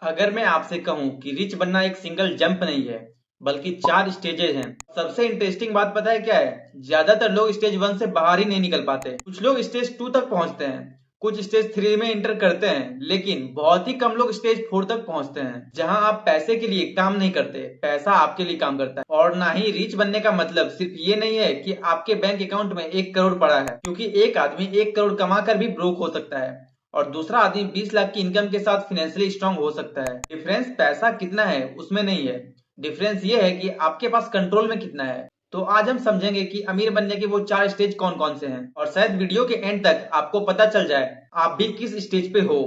अगर मैं आपसे कहूं कि रिच बनना एक सिंगल जंप नहीं है, बल्कि 4 स्टेजेस हैं। सबसे इंटरेस्टिंग बात पता है क्या है? ज्यादातर लोग स्टेज 1 से बाहर ही नहीं निकल पाते। कुछ लोग स्टेज 2 तक पहुंचते हैं, कुछ स्टेज 3 में इंटर करते हैं, लेकिन बहुत ही कम लोग स्टेज 4 तक पहुंचते हैं, जहां आप पैसे के लिए काम नहीं करते, पैसा आपके लिए काम करता है। और ना ही रिच बनने का मतलब सिर्फ ये नहीं है कि आपके बैंक अकाउंट में 1 करोड़ पड़ा है, क्योंकि एक आदमी 1 करोड़ कमा कर भी ब्रोक हो सकता है और दूसरा आदमी 20 लाख की इनकम के साथ फाइनेंशियली स्ट्रांग हो सकता है। डिफरेंस पैसा कितना है उसमें नहीं है, डिफरेंस ये है कि आपके पास कंट्रोल में कितना है। तो आज हम समझेंगे कि अमीर बनने के वो 4 स्टेज कौन कौन से हैं, और शायद वीडियो के एंड तक आपको पता चल जाए आप भी किस स्टेज पे हो।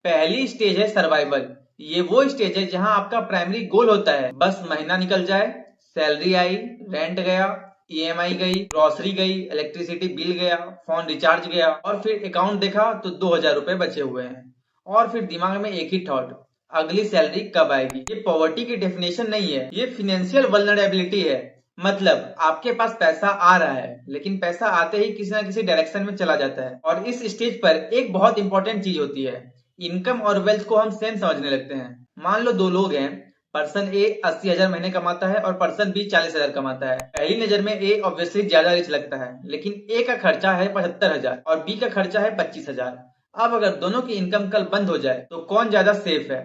पहली स्टेज है सर्वाइवल। ये वो स्टेज है जहां आपका प्राइमरी गोल होता है बस महीना निकल जाए, सैलरी आई, रेंट गया, ईएमआई गई, ग्रोसरी गई, इलेक्ट्रिसिटी बिल गया, फोन रिचार्ज गया, और फिर अकाउंट देखा तो 2000 रुपए बचे हुए हैं। और फिर दिमाग में एक ही थॉट, अगली सैलरी कब आएगी। ये पॉवर्टी की डेफिनेशन नहीं है, ये फिनेंशियल वल्नरेबिलिटी है। मतलब आपके पास पैसा आ रहा है, लेकिन पैसा आते ही किसी ना किसी डायरेक्शन में चला जाता है। और इस स्टेज पर एक बहुत इंपॉर्टेंट चीज होती है, इनकम और वेल्थ को हम सेम समझने लगते हैं। मान लो दो लोग हैं, पर्सन ए 80,000 महीने कमाता है और पर्सन बी 40,000 कमाता है। पहली नजर में ए ऑब्वियसली ज्यादा रिच लगता है, लेकिन ए का खर्चा है 75,000 और बी का खर्चा है 25,000। अब अगर दोनों की इनकम कल बंद हो जाए तो कौन ज्यादा सेफ है?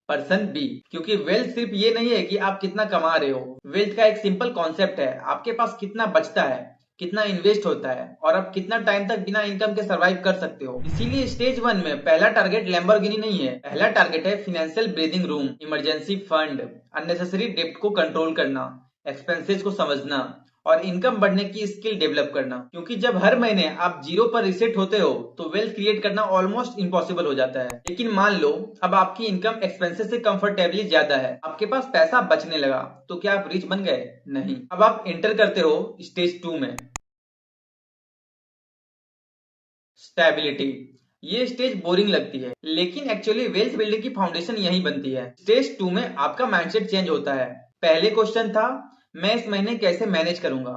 पर्सन बी, क्योंकि वेल्थ सिर्फ ये नहीं है कि आप कितना कमा रहे हो। वेल्थ का एक सिंपल कॉन्सेप्ट है, आपके पास कितना बचता है, कितना इन्वेस्ट होता है, और आप कितना टाइम तक बिना इनकम के सरवाइव कर सकते हो। इसीलिए स्टेज 1 में पहला टारगेट लैम्बोर्गिनी नहीं है, पहला टारगेट है financial breathing room, emergency fund, unnecessary डेब्ट को कंट्रोल करना, एक्सपेंसेस को समझना, और इनकम बढ़ने की स्किल डेवलप करना। क्योंकि जब हर महीने आप जीरो पर रिसेट होते हो तो वेल्थ क्रिएट करना ऑलमोस्ट इम्पॉसिबल हो जाता है। लेकिन मान लो अब आपकी इनकम एक्सपेंसेस से कंफर्टेबली ज्यादा है, आपके पास पैसा बचने लगा, तो क्या आप रिच बन गए? नहीं। अब आप एंटर करते हो स्टेज 2 में, स्टेबिलिटी। ये स्टेज बोरिंग लगती है, लेकिन एक्चुअली वेल्थ बिल्डिंग की फाउंडेशन यही बनती है। स्टेज 2 में आपका माइंडसेट चेंज होता है। पहले क्वेश्चन था मैं इस महीने कैसे मैनेज करूंगा,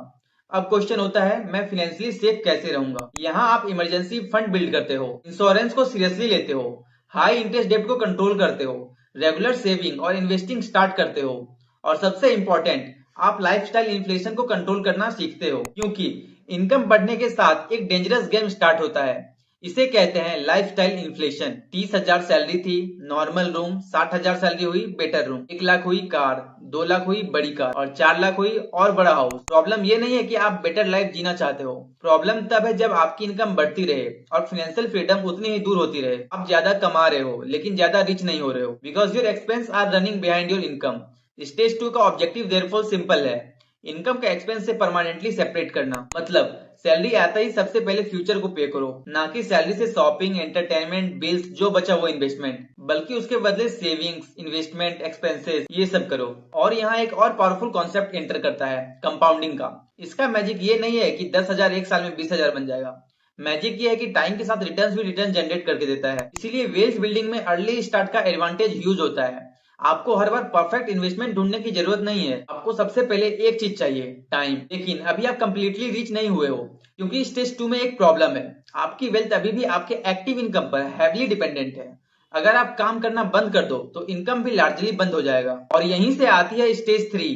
अब क्वेश्चन होता है मैं फाइनेंशियली सेफ कैसे रहूंगा। यहाँ आप इमरजेंसी फंड बिल्ड करते हो, इंश्योरेंस को सीरियसली लेते हो, हाई इंटरेस्ट डेब्ट को कंट्रोल करते हो, रेगुलर सेविंग और इन्वेस्टिंग स्टार्ट करते हो, और सबसे इंपॉर्टेंट, आप लाइफस्टाइल इन्फ्लेशन को कंट्रोल करना सीखते हो। क्योंकि इनकम बढ़ने के साथ एक डेंजरस गेम स्टार्ट होता है, इसे कहते हैं लाइफस्टाइल इन्फ्लेशन। 30,000 सैलरी थी, नॉर्मल रूम, 60,000 सैलरी हुई बेटर रूम, 1 लाख हुई कार, 2 लाख हुई बड़ी कार, और 4 लाख हुई और बड़ा हाउस। प्रॉब्लम ये नहीं है कि आप बेटर लाइफ जीना चाहते हो, प्रॉब्लम तब है जब आपकी इनकम बढ़ती रहे और फाइनेंशियल फ्रीडम उतनी ही दूर होती रहे। आप ज्यादा कमा रहे हो लेकिन ज्यादा रिच नहीं हो रहे हो, because your expense are running behind your income. Stage 2 का ऑब्जेक्टिव देयरफॉर सिंपल है, इनकम का एक्सपेंस से परमानेंटली सेपरेट करना। मतलब सैलरी आता ही सबसे पहले फ्यूचर को पे करो, ना कि सैलरी से शॉपिंग, एंटरटेनमेंट, बिल्स, जो बचा वो इन्वेस्टमेंट, बल्कि उसके बदले सेविंग्स, इन्वेस्टमेंट, एक्सपेंसेस, ये सब करो। और यहाँ एक और पावरफुल कॉन्सेप्ट एंटर करता है, कंपाउंडिंग का। इसका मैजिक ये नहीं है कि 10,000 एक साल में 20,000 बन जाएगा, मैजिक ये है कि टाइम के साथ रिटर्न्स भी रिटर्न जनरेट करके देता है। इसीलिए वेल्थ बिल्डिंग में अर्ली स्टार्ट का एडवांटेज ह्यूज होता है। आपको हर बार परफेक्ट इन्वेस्टमेंट ढूंढने की जरूरत नहीं है, आपको सबसे पहले एक चीज चाहिए, टाइम। लेकिन अभी आप कंप्लीटली रीच नहीं हुए हो, क्योंकि स्टेज 2 में एक प्रॉब्लम है, आपकी वेल्थ अभी भी आपके एक्टिव इनकम पर हैवीली डिपेंडेंट है। अगर आप काम करना बंद कर दो तो इनकम भी लार्जली बंद हो जाएगा। और यहीं से आती है स्टेज 3।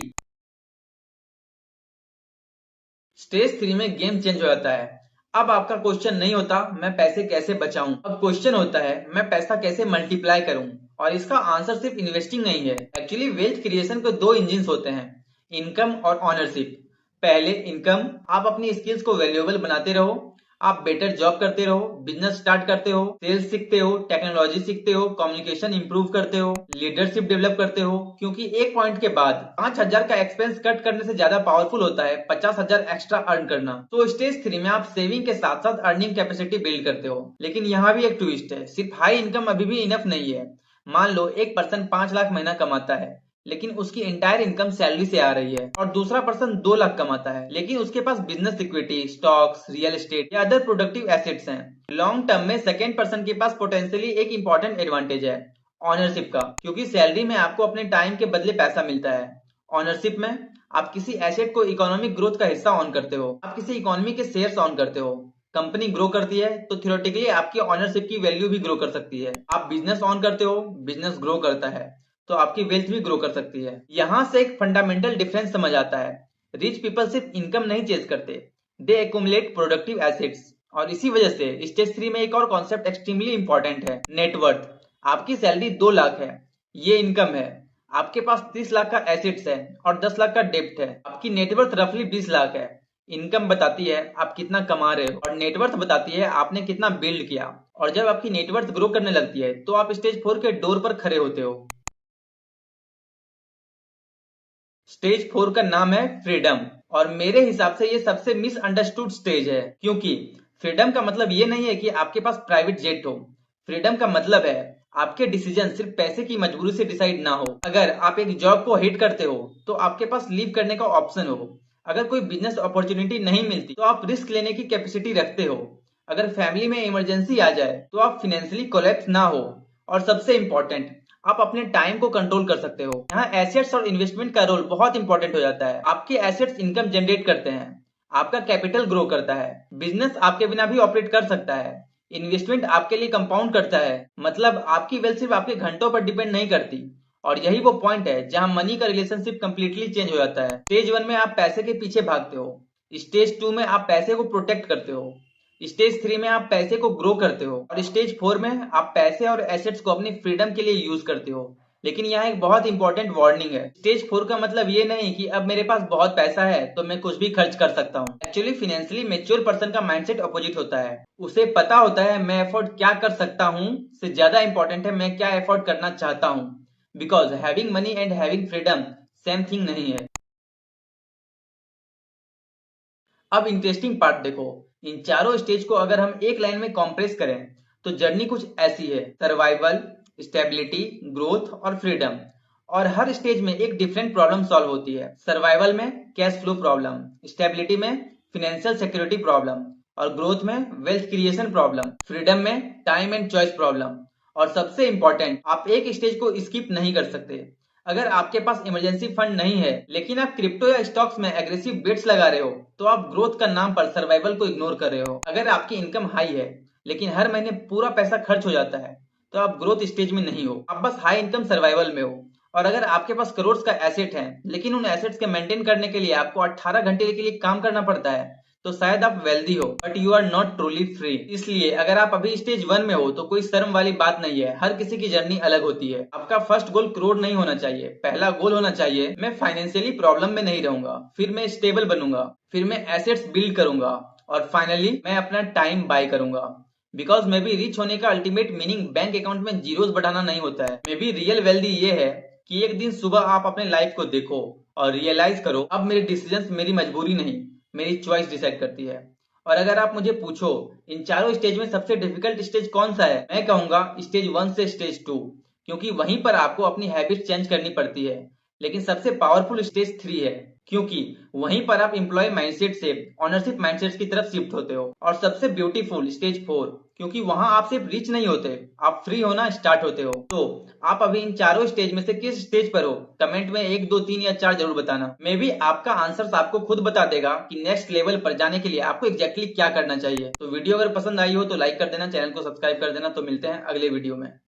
स्टेज 3 में गेम चेंज हो जाता है। अब आपका क्वेश्चन नहीं होता मैं पैसे कैसे बचाऊं, अब क्वेश्चन होता है मैं पैसा कैसे मल्टीप्लाई करूं। और इसका आंसर सिर्फ इन्वेस्टिंग नहीं है, एक्चुअली वेल्थ क्रिएशन के दो इंजिन होते हैं, इनकम और ऑनरशिप। पहले इनकम, आप अपनी स्किल्स को वैल्यूएबल बनाते रहो, आप बेटर जॉब करते रहो, बिजनेस स्टार्ट करते हो, सेल्स सीखते हो, टेक्नोलॉजी सीखते हो, कम्युनिकेशन इंप्रूव करते हो, लीडरशिप डेवलप करते हो। क्योंकि एक पॉइंट के बाद 5,000 का एक्सपेंस कट करने से ज्यादा पावरफुल होता है 50,000 एक्स्ट्रा अर्न करना। तो स्टेज 3 में आप सेविंग के साथ साथ अर्निंग कैपेसिटी बिल्ड करते हो। लेकिन यहाँ भी एक ट्विस्ट है, सिर्फ हाई इनकम अभी भी इनफ नहीं है। मान लो एक पर्सन 5 लाख महीना कमाता है, लेकिन उसकी एंटायर इनकम सैलरी से आ रही है, और दूसरा पर्सन 2 लाख कमाता है, लेकिन उसके पास business equity, stocks, real estate या अदर प्रोडक्टिव एसेट्स हैं। लॉन्ग टर्म में सेकेंड पर्सन के पास पोटेंशियली एक इंपॉर्टेंट एडवांटेज है, ऑनरशिप का। क्योंकि सैलरी में आपको अपने टाइम के बदले पैसा मिलता है, ऑनरशिप में आप किसी एसेट को इकोनॉमिक ग्रोथ का हिस्सा ऑन करते हो, आप किसी इकोनॉमी के शेयर्स ऑन करते हो। कंपनी ग्रो करती है तो थियोरेटिकली आपकी ऑनरशिप की वैल्यू भी ग्रो कर सकती है। आप बिजनेस ऑन करते हो, बिजनेस ग्रो करता है तो आपकी वेल्थ भी ग्रो कर सकती है। यहाँ से एक फंडामेंटल डिफरेंस समझ आता है। रिच पीपल सिर्फ इनकम नहीं चेज करते, दे एक्यूमुलेट प्रोडक्टिव एसेट्स। और इसी वजह से स्टेज 3 में एक और कॉन्सेप्ट एक्सट्रीमली इंपॉर्टेंट है, नेटवर्थ। आपकी सैलरी 2 लाख है, ये इनकम है। आपके पास 30 लाख का एसेट्स है और 10 लाख का डेप्ट है। आपकी नेटवर्थ रफली 20 लाख है। इनकम बताती है आप कितना कमा रहे हो और नेटवर्थ बताती है आपने कितना बिल्ड किया। और जब आपकी नेटवर्थ ग्रो करने लगती है तो आप स्टेज 4 के डोर पर खड़े होते हो। स्टेज 4 का नाम है फ्रीडम। और मेरे हिसाब से ये सबसे मिसअंडरस्टूड स्टेज है, क्योंकि फ्रीडम का मतलब ये नहीं है कि आपके पास प्राइवेट जेट हो। फ्रीडम का मतलब है आपके डिसीजन सिर्फ पैसे की मजबूरी से डिसाइड ना हो। अगर आप एक जॉब को हेट करते हो तो आपके पास लीव करने का ऑप्शन हो। अगर कोई बिजनेस अपॉर्चुनिटी नहीं मिलती तो आप रिस्क लेने की कैपेसिटी रखते हो। अगर फैमिली में इमरजेंसी आ जाए तो आप फाइनेंशियली कोलैप्स ना हो। और सबसे इंपॉर्टेंट, आप अपने टाइम को कंट्रोल कर सकते हो। यहाँ एसेट्स और इन्वेस्टमेंट का रोल बहुत इंपॉर्टेंट हो जाता है। आपके एसेट्स इनकम जनरेट करते हैं, आपका कैपिटल ग्रो करता है, बिजनेस आपके बिना भी ऑपरेट कर सकता है, इन्वेस्टमेंट आपके लिए कंपाउंड करता है। मतलब आपकी वेल्थ सिर्फ आपके घंटों पर डिपेंड नहीं करती। और यही वो पॉइंट है जहां मनी का रिलेशनशिप कंप्लीटली चेंज हो जाता है। स्टेज 1 में आप पैसे के पीछे भागते हो, स्टेज 2 में आप पैसे को प्रोटेक्ट करते हो, स्टेज 3 में आप पैसे को ग्रो करते हो और स्टेज 4 में आप पैसे और एसेट्स को अपनी फ्रीडम के लिए यूज करते हो। लेकिन यहाँ एक बहुत इंपॉर्टेंट वार्निंग है। स्टेज 4 का मतलब ये नहीं कि अब मेरे पास बहुत पैसा है तो मैं कुछ भी खर्च कर सकता हूँ। एक्चुअली फाइनेंशियली मेच्योर पर्सन का माइंडसेट अपोजिट होता है। उसे पता होता है मैं अफोर्ड क्या कर सकता हूँ से ज्यादा इंपॉर्टेंट है मैं क्या अफोर्ड करना चाहता हूँ। Because having money and having freedom same thing नहीं है। अब इंटरेस्टिंग पार्ट देखो, इन चारों स्टेज को अगर हम एक लाइन में कॉम्प्रेस करें तो जर्नी कुछ ऐसी है, सर्वाइवल, स्टेबिलिटी, ग्रोथ और फ्रीडम। और हर स्टेज में एक डिफरेंट प्रॉब्लम सॉल्व होती है। सर्वाइवल में कैश फ्लो प्रॉब्लम, स्टेबिलिटी में फिनेंशियल सिक्योरिटी प्रॉब्लम और ग्रोथ में वेल्थ क्रिएशन प्रॉब्लम, फ्रीडम में टाइम एंड चॉइस प्रॉब्लम। और सबसे इंपॉर्टेंट, आप एक स्टेज को स्किप नहीं कर सकते। अगर आपके पास इमरजेंसी फंड नहीं है लेकिन आप क्रिप्टो या स्टॉक्स में एग्रेसिव बेट्स लगा रहे हो तो आप ग्रोथ का नाम पर सर्वाइवल को इग्नोर कर रहे हो। अगर आपकी इनकम हाई है लेकिन हर महीने पूरा पैसा खर्च हो जाता है तो आप ग्रोथ स्टेज में नहीं हो, आप बस हाई इनकम सर्वाइवल में हो। और अगर आपके पास करोड़ का एसेट है लेकिन उन एसेट्स के मेंटेन करने के लिए आपको 18 घंटे के लिए काम करना पड़ता है तो शायद आप वेल्दी हो but you are not truly free. इसलिए अगर आप अभी स्टेज 1 में हो तो कोई शर्म वाली बात नहीं है, हर किसी की जर्नी अलग होती है। आपका फर्स्ट गोल करोड़ नहीं होना चाहिए, पहला गोल होना चाहिए मैं फाइनेंशियली प्रॉब्लम में नहीं रहूंगा, फिर मैं स्टेबल बनूंगा, फिर मैं एसेट्स बिल्ड करूंगा और फाइनली मैं अपना टाइम बाय करूंगा। बिकॉज मे बी रिच होने का अल्टीमेट मीनिंग बैंक अकाउंट में जीरोस बढ़ाना नहीं होता है। मे बी रियल वेल्दी ये है कि एक दिन सुबह आप अपने लाइफ को देखो और रियलाइज करो अब मेरे डिसीजंस मेरी मजबूरी नहीं, मेरी चॉइस डिसाइड करती है। और अगर आप मुझे पूछो इन चारों स्टेज में सबसे डिफिकल्ट स्टेज कौन सा है, मैं कहूंगा स्टेज 1 से स्टेज 2, क्योंकि वहीं पर आपको अपनी हैबिट चेंज करनी पड़ती है। लेकिन सबसे पावरफुल स्टेज 3 है, क्योंकि वहीं पर आप एम्प्लॉय माइंडसेट से ऑनरशिप माइंडसेट की तरफ शिफ्ट होते हो। और सबसे ब्यूटीफुल स्टेज 4, क्योंकि वहां आप सिर्फ रिच नहीं होते, आप फ्री होना स्टार्ट होते हो। तो आप अभी इन चारों स्टेज में से किस स्टेज पर हो, कमेंट में 1 2 3 या 4 जरूर बताना। मे बी आपका आंसर आपको खुद बता देगा कि नेक्स्ट लेवल पर जाने के लिए आपको एग्जैक्टली क्या करना चाहिए। तो वीडियो अगर पसंद आई हो तो लाइक कर देना, चैनल को सब्सक्राइब कर देना। तो मिलते हैं अगले वीडियो में।